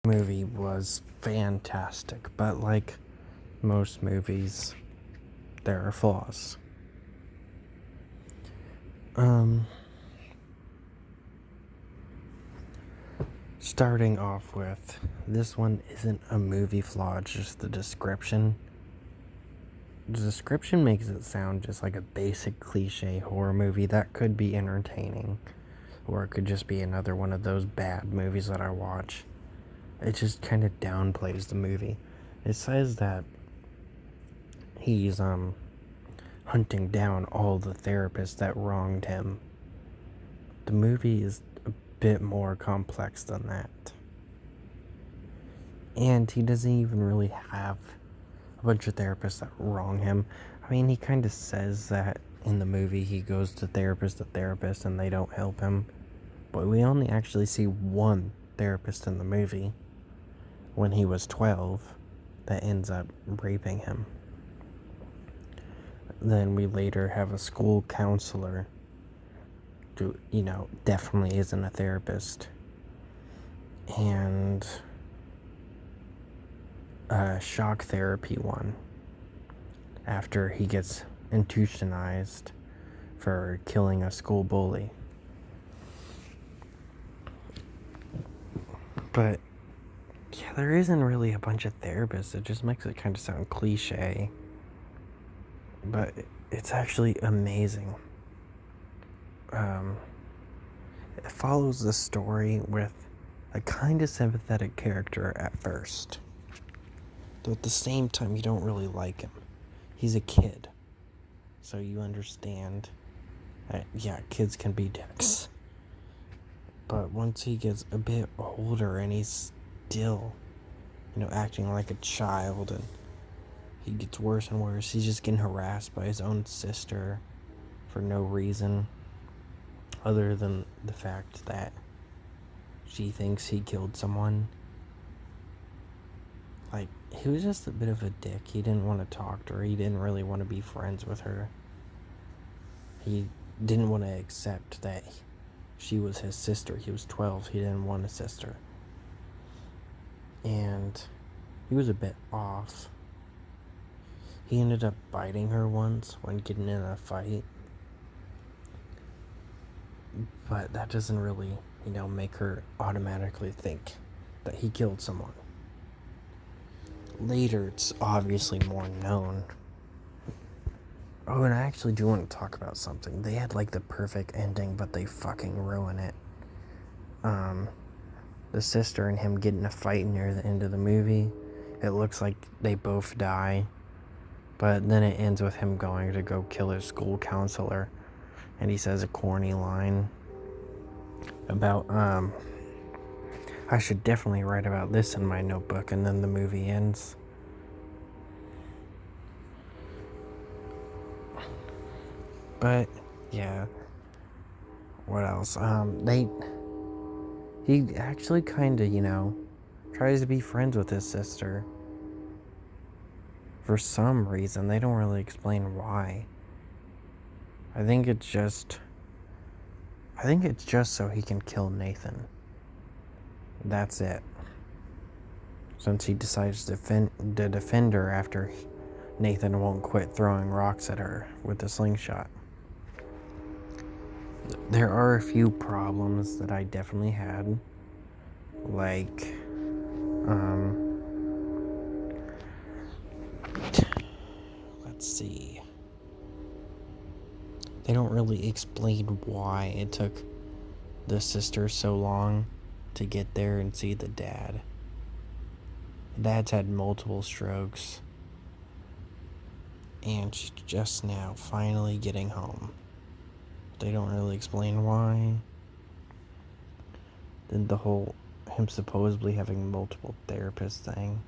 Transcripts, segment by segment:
Movie was fantastic, but like most movies, there are flaws. Starting off with, this one isn't a movie flaw, it's just the description. The description makes it sound just like a basic cliche horror movie that could be entertaining, or it could just be another one of those bad movies that I watch. It just kind of downplays the movie. It says that he's hunting down all the therapists that wronged him. The movie is a bit more complex than that. And he doesn't even really have a bunch of therapists that wrong him. I mean, he kind of says that in the movie. He goes to therapist to therapist and they don't help him. But we only actually see one therapist in the movie when he was 12 that ends up raping him. Then we later have a school counselor who, definitely isn't a therapist. And a shock therapy one after he gets institutionalized for killing a school bully. But yeah, there isn't really a bunch of therapists. It just makes it kind of sound cliche. But it's actually amazing. It follows the story with a kind of sympathetic character at first. Though at the same time, you don't really like him. He's a kid. So you understand that, yeah, kids can be dicks. But once he gets a bit older and he's still, acting like a child, and he gets worse and worse. He's just getting harassed by his own sister for no reason other than the fact that she thinks he killed someone. Like, he was just a bit of a dick. He didn't want to talk to her. He didn't really want to be friends with her. He didn't want to accept that she was his sister. He was 12. He didn't want a sister. And he was a bit off. He ended up biting her once when getting in a fight. But that doesn't really, make her automatically think that he killed someone. Later, it's obviously more known. Oh, and I actually do want to talk about something. They had, the perfect ending, but they fucking ruin it. The sister and him get in a fight near the end of the movie. It looks like they both die. But then it ends with him going to go kill his school counselor. And he says a corny line about, I should definitely write about this in my notebook, and then the movie ends. But, yeah. What else? He actually kind of, tries to be friends with his sister. For some reason, they don't really explain why. I think it's just so he can kill Nathan. That's it. Since he decides to defend her after Nathan won't quit throwing rocks at her with the slingshot. There are a few problems that I definitely had. Like, let's see. They don't really explain why it took the sister so long to get there and see the dad. The dad's had multiple strokes, and she's just now finally getting home. They don't really explain why. Then the whole him supposedly having multiple therapists thing,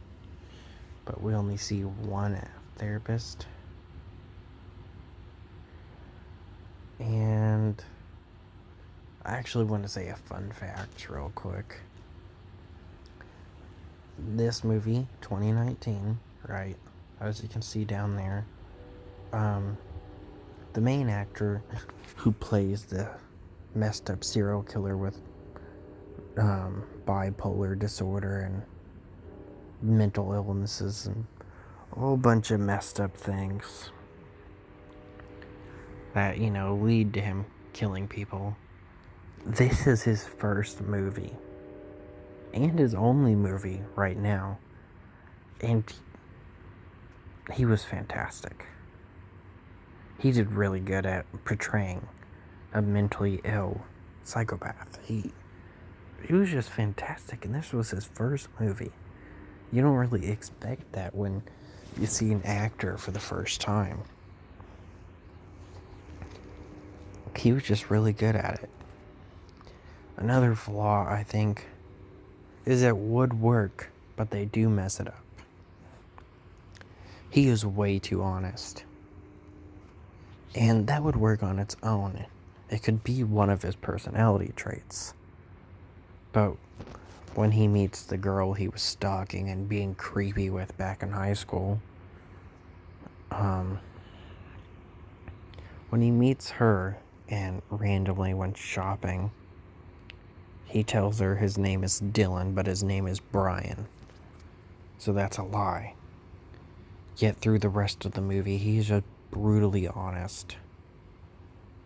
but we only see one therapist. And I actually want to say a fun fact real quick. This movie, 2019, right, as you can see down there, the main actor who plays the messed up serial killer with bipolar disorder and mental illnesses and a whole bunch of messed up things that, lead to him killing people. This is his first movie and his only movie right now, and he was fantastic. He did really good at portraying a mentally ill psychopath. He was just fantastic, and this was his first movie. You don't really expect that when you see an actor for the first time. He was just really good at it. Another flaw, I think, is it would work, but they do mess it up. He is way too honest. And that would work on its own. It could be one of his personality traits. But when he meets the girl he was stalking and being creepy with back in high school, when he meets her and randomly went shopping, he tells her his name is Dylan, but his name is Brian. So that's a lie. Yet through the rest of the movie, he's just brutally honest.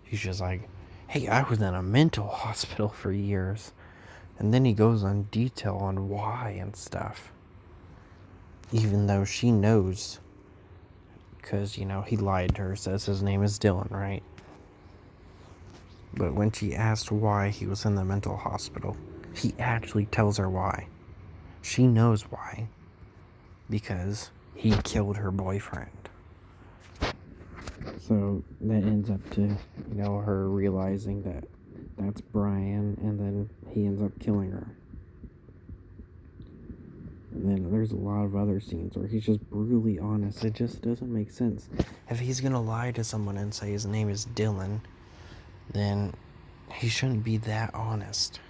He's just like, hey, I was in a mental hospital for years. And then he goes on detail on why and stuff. Even though she knows. Because, he lied to her, says his name is Dylan, right? But when she asked why he was in the mental hospital, he actually tells her why. She knows why. Because he killed her boyfriend. So that ends up to, her realizing that that's Brian, and then he ends up killing her. And then there's a lot of other scenes where he's just brutally honest. It just doesn't make sense. If he's gonna lie to someone and say his name is Dylan, then he shouldn't be that honest.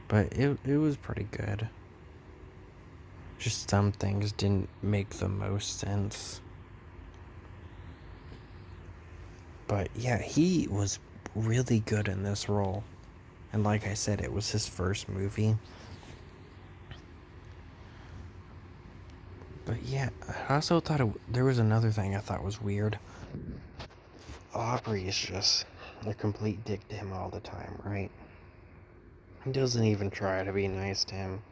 But it was pretty good. Just some things didn't make the most sense. But yeah, he was really good in this role. And like I said, it was his first movie. But yeah, I also thought there was another thing I thought was weird. Aubrey is just a complete dick to him all the time, right? He doesn't even try to be nice to him.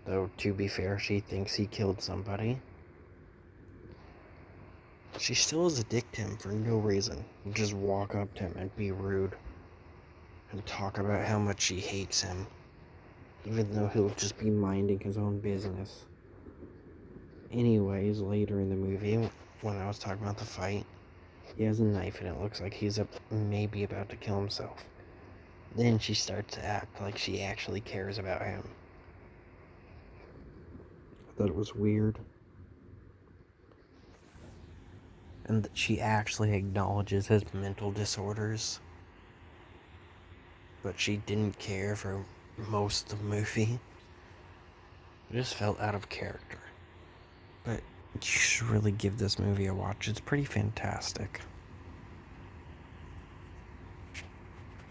Though, to be fair, she thinks he killed somebody. She still is a dick to him for no reason. Just walk up to him and be rude. And talk about how much she hates him. Even though he'll just be minding his own business. Anyways, later in the movie, when I was talking about the fight, he has a knife and it looks like he's maybe about to kill himself. Then she starts to act like she actually cares about him. I thought it was weird. And that she actually acknowledges his mental disorders. But she didn't care for most of the movie. It just felt out of character. But you should really give this movie a watch. It's pretty fantastic.